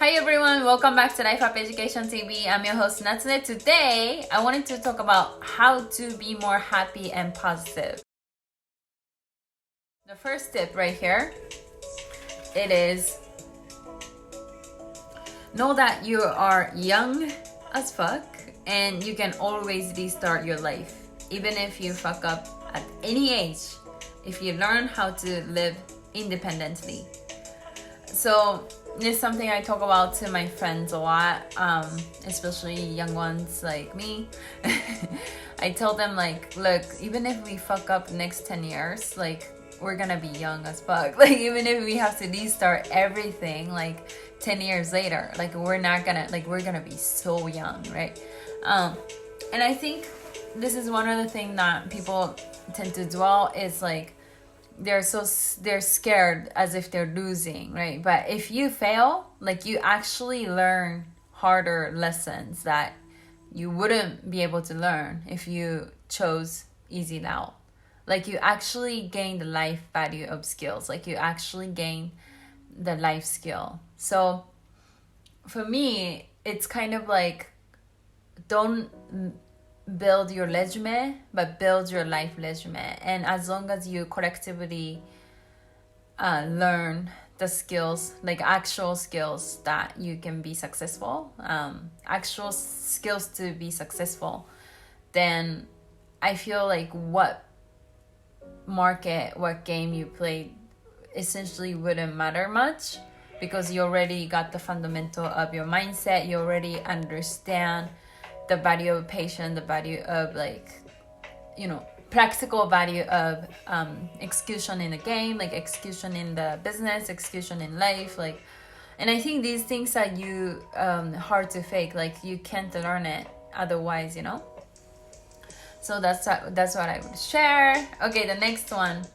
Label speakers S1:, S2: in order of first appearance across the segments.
S1: Hi everyone, welcome back to Life Up Education TV. I'm your host Natsune. Today, I wanted to talk about how to be more happy and positive. The first tip right here, it is know that you are young as fuck and you can always restart your life. Even if you fuck up at any age, if you learn how to live independently. So it's something I talk about to my friends a lot, especially young ones like me. I tell them, like, look, even if we fuck up the next 10 years, like, we're gonna be young as fuck. Like, even if we have to restart everything, like, 10 years later, like, we're gonna be so young, right? And I think this is one of the things that people tend to dwell is, like, they're scared as if they're losing, right? But if you fail, like, you actually learn harder lessons that you wouldn't be able to learn if you chose easy route. Like, you actually gain the life value of skills. Like, you actually gain the life skill. So for me, it's kind of like, don't build your resume, but build your life resume. And as long as you collectively learn the skills, like actual skills that you can be successful, actual skills to be successful, then I feel like what game you played essentially wouldn't matter much, because you already got the fundamental of your mindset. You already understand the value of patience, the value of, like, practical value of execution in the game, like execution in the business, execution in life, like. And I think these things are hard to fake. Like, you can't learn it otherwise, So that's what I would share. Okay, the next one.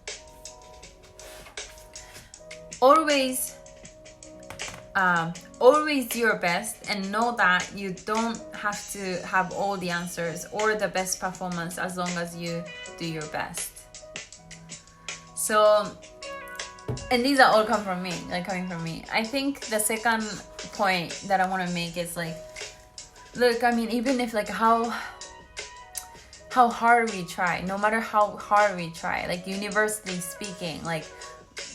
S1: Always do your best, and know that you don't have to have all the answers or the best performance as long as you do your best. So, and these are all coming from me. I think the second point that I want to make is, like, look, I mean, even if, like, how hard we try, no matter how hard we try, like, universally speaking, like,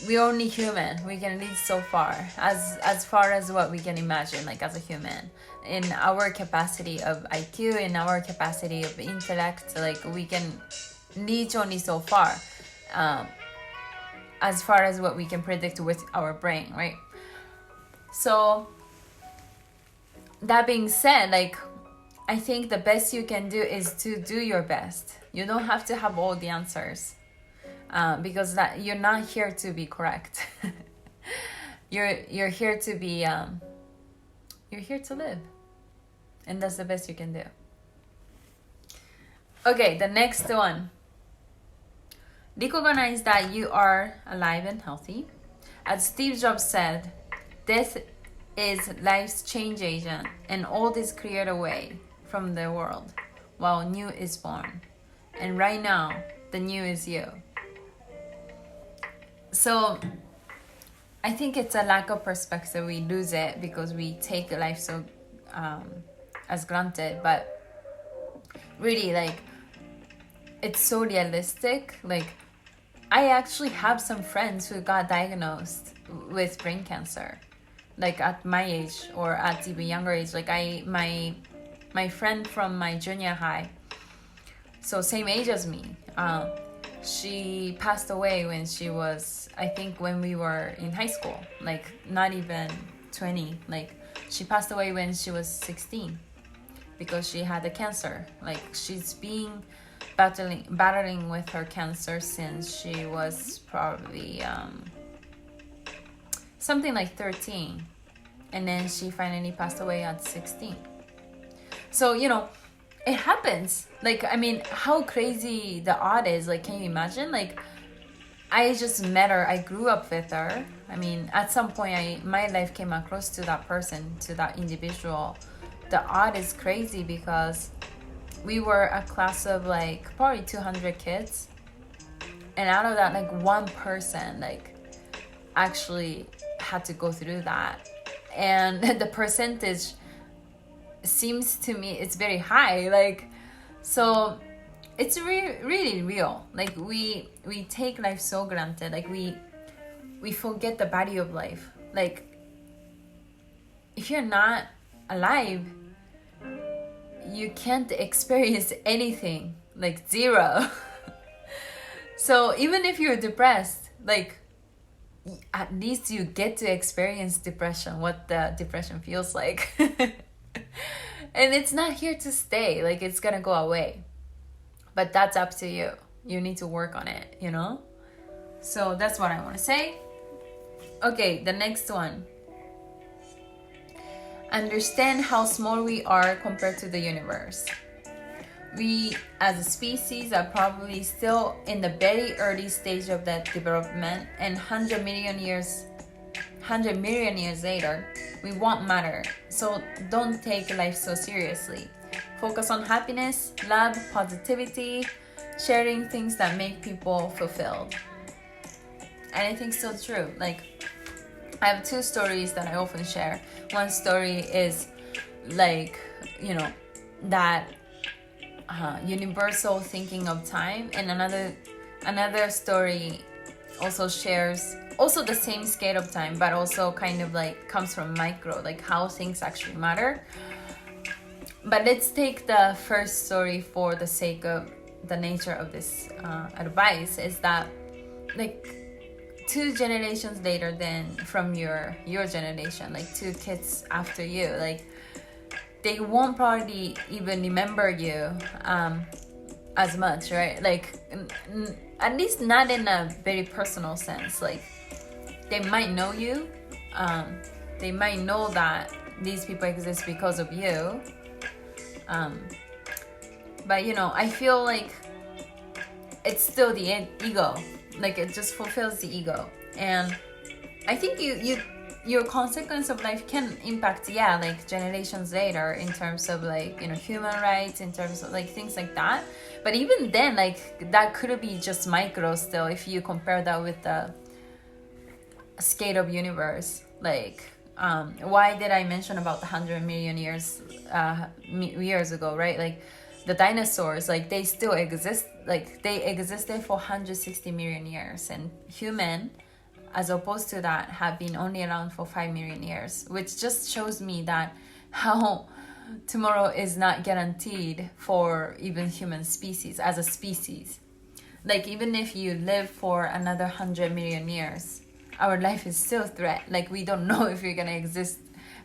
S1: we're only human. We can reach so far as far as what we can imagine, like, as a human, in our capacity of IQ, in our capacity of intellect. Like, we can reach only so far, as far as what we can predict with our brain, right? So that being said, like, I think the best you can do is to do your best. You don't have to have all the answers. Because that you're not here to be correct. You're here to be you're here to live, and that's the best you can do. Okay, the next one. Recognize that you are alive and healthy. As Steve Jobs said, death is life's change agent, and old is cleared away from the world, while new is born. And right now, the new is you. So I think it's a lack of perspective. We lose it because we take life so as granted. But really, like, it's so realistic. Like, I actually have some friends who got diagnosed with brain cancer, like, at my age or at even younger age. Like, my friend from my junior high, so same age as me, she passed away when she was, I think, when we were in high school, like, not even 20. Like, she passed away when she was 16 because she had a cancer. Like, she's been battling with her cancer since she was probably something like 13, and then she finally passed away at 16. So, it happens. Like, I mean, how crazy the odd is. Like, can you imagine? Like, I just met her. I grew up with her. I mean, at some point, my life came across to that person, to that individual. The odd is crazy because we were a class of, like, probably 200 kids. And out of that, like, one person, like, actually had to go through that. and the percentage seems to me it's very high. Like, so it's really real. Like we take life so granted. Like we forget the value of life. Like if you're not alive, you can't experience anything. Like zero. So even if you're depressed, like at least you get to experience depression, what the depression feels like. And it's not here to stay. Like it's gonna go away. But that's up to you. You need to work on it, you know? So that's what I want to say. Okay, the next one. Understand how small we are compared to the universe. We as a species are probably still in the very early stage of that development, and 100 million years later, we won't matter. So don't take life so seriously. Focus on happiness, love, positivity, sharing things that make people fulfilled. And I think so true. Like I have two stories that I often share. One story is like, you know, that universal thinking of time, and another story also shares also the same scale of time, but also kind of like comes from micro, like how things actually matter. But let's take the first story for the sake of the nature of this advice. Is that like 2 generations later than from your generation, like 2 kids after you, like they won't probably even remember you as much, right? Like at least not in a very personal sense. Like they might know you, they might know that these people exist because of you, but you know, I feel like it's still the ego. Like it just fulfills the ego. And I think your consequence of life can impact, like generations later, in terms of like, you know, human rights, in terms of like things like that. But even then, like that could be just micro still, if you compare that with the scale of universe. Like why did I mention about the 100 million years ago, right? Like the dinosaurs, like they still exist. Like they existed for 160 million years, and human, as opposed to that, have been only around for 5 million years, which just shows me that how tomorrow is not guaranteed for even human species as a species. Like even if you live for another 100 million years, our life is still a threat. Like we don't know if you're gonna exist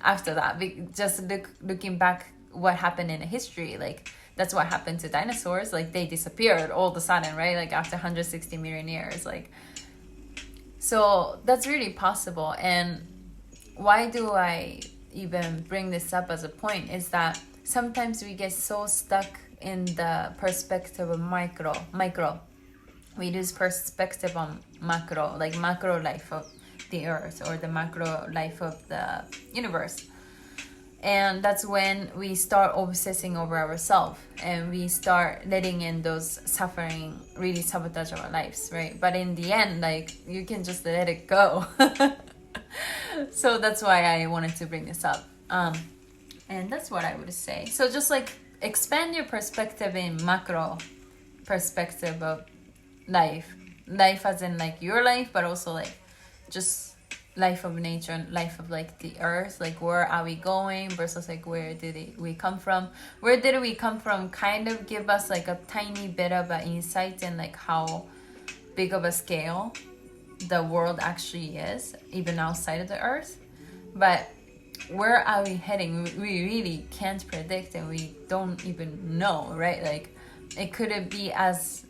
S1: after that. Just looking back what happened in history, like that's what happened to dinosaurs. Like they disappeared all of a sudden, right? Like after 160 million years. Like, so that's really possible. And why do I even bring this up as a point is that sometimes we get so stuck in the perspective of micro. We lose perspective on macro, like macro life of the earth or the macro life of the universe. And that's when we start obsessing over ourselves, and we start letting in those suffering really sabotage our lives, right? But in the end, like you can just let it go. So that's why I wanted to bring this up. And that's what I would say. So just like expand your perspective in macro perspective of life as in like your life, but also like just life of nature and life of like the earth. Like where are we going versus like where did we come from? Where did we come from kind of give us like a tiny bit of an insight in like how big of a scale the world actually is, even outside of the earth. But where are we heading? We really can't predict, and we don't even know, right? Like it could be as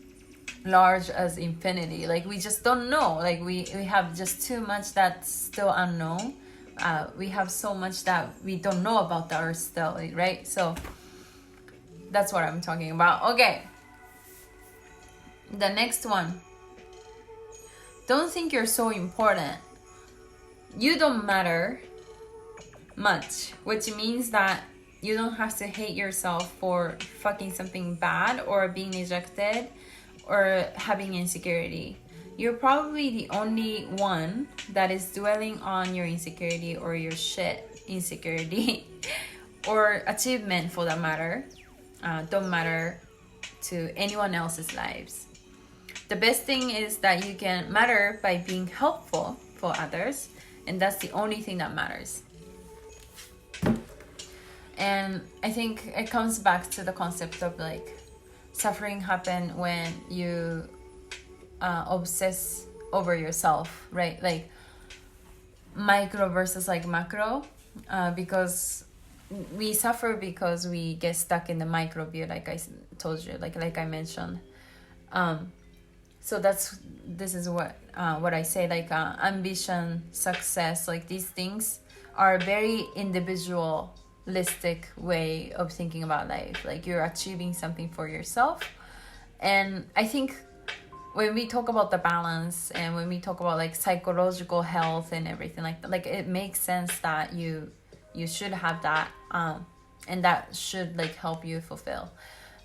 S1: large as infinity. Like we just don't know. Like we have just too much that's still unknown. We have so much that we don't know about the earth still, right? So that's what I'm talking about. Okay, the next one. Don't think you're so important. You don't matter much, which means that you don't have to hate yourself for fucking something bad or being rejected or having insecurity. You're probably the only one that is dwelling on your insecurity or your shit. insecurity or achievement for that matter don't matter to anyone else's lives. The best thing is that you can matter by being helpful for others, and that's the only thing that matters. And I think it comes back to the concept of like suffering happen when you obsess over yourself, right? Like micro versus like macro, because we suffer because we get stuck in the micro view, like I told you, like I mentioned. So this is what I say, like ambition, success, like these things are very individualistic way of thinking about life. Like you're achieving something for yourself. And I think when we talk about the balance and when we talk about like psychological health and everything like it makes sense that you should have that, and that should like help you fulfill.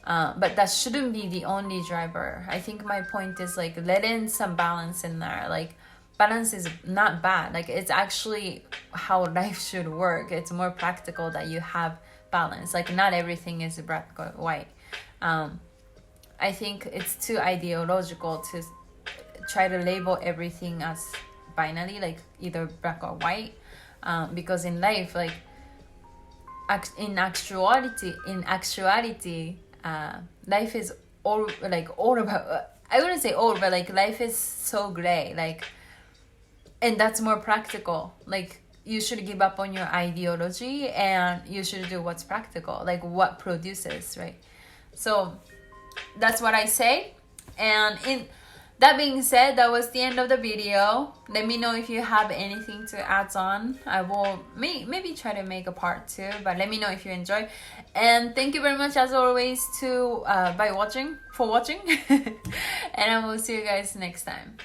S1: But that shouldn't be the only driver. I think my point is like let in some balance in there. Like balance is not bad. Like it's actually how life should work. It's more practical that you have balance. Like not everything is black or white. I think it's too ideological to try to label everything as binary, like either black or white, because in life, like in actuality, life is all about. I wouldn't say all, but like life is so gray, like, and that's more practical. Like you should give up on your ideology and you should do what's practical, like what produces, right? So that's what I say. And in that being said, that was the end of the video. Let me know if you have anything to add on. I will maybe try to make a part 2, but let me know if you enjoy. And thank you very much as always for watching. And I will see you guys next time.